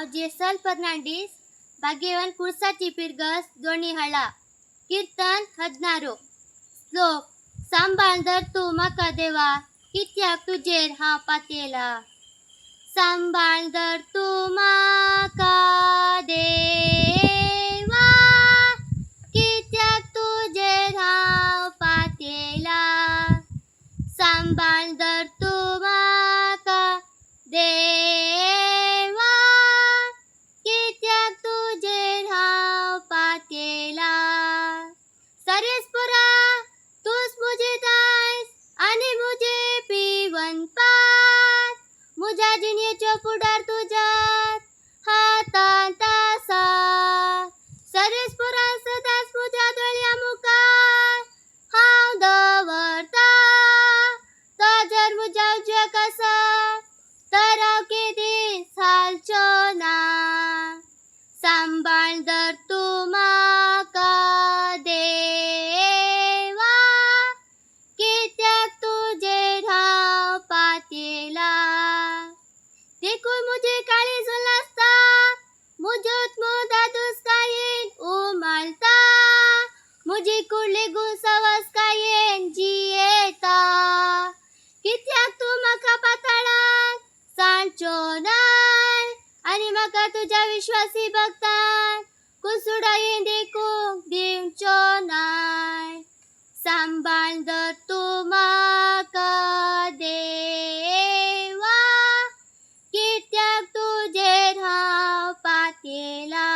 हांव जेसल फर्नांडीस भाग्यवन कुर्साची पिरगस दोणी हळा कीर्तन हदनारो श्लोक सांबाळ दर तू म्हाका देवा कित्याक तुजेर हांव पातयेला सांबाळ दर तू म्हाका देवा कित्याक तुजेर हांव पातयेला सांबाळ दर तू म्हाका देवा कित्याक तुजेर हांव पातयेला सर्वेस्परा तूच मुजी दायज आनी मुजे पिवन पात मुज्या जिणेचो पुडार तुज्यात हातांत आसा सर्वेस्परा सदांच मुज्या दोळ्या मुखार हांव दवरता तो जर मुज्या उजव्याक आसा तर हांव केदींच हालचो ना सांबाळ दर तू म्हाका देवा कित्याक तुजेर हांव पातयेला देखून मुजी काळीज उलासता मुजोत मोदा दुस्कायेन उमाळता मुजी कुडली गुंसवस कायेन जियेता कित्याक तू म्हाका पाताळांत सांडचो नाय आनी म्हाका तुज्या विश्वासी भक्तान कुसुडायेन देखूंक दिवचो नाय सांबाळ दर तू म्हाका देवा कित्याक तुजेर हांव पातयेला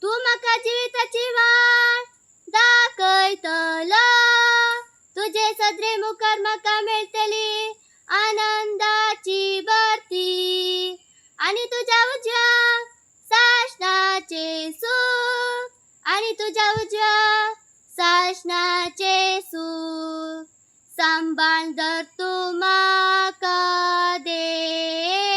तू म्हाका जिविताची वाट दाखयतलो तुजे सदरे मुखार म्हाका मेळटली आनंदाची भरती आनी तुज्या उजव्याक सासणाचे सूख आनी तुज्या उजव्याक सासणाचे सूख सांबाळ दर तू म्हाका देवा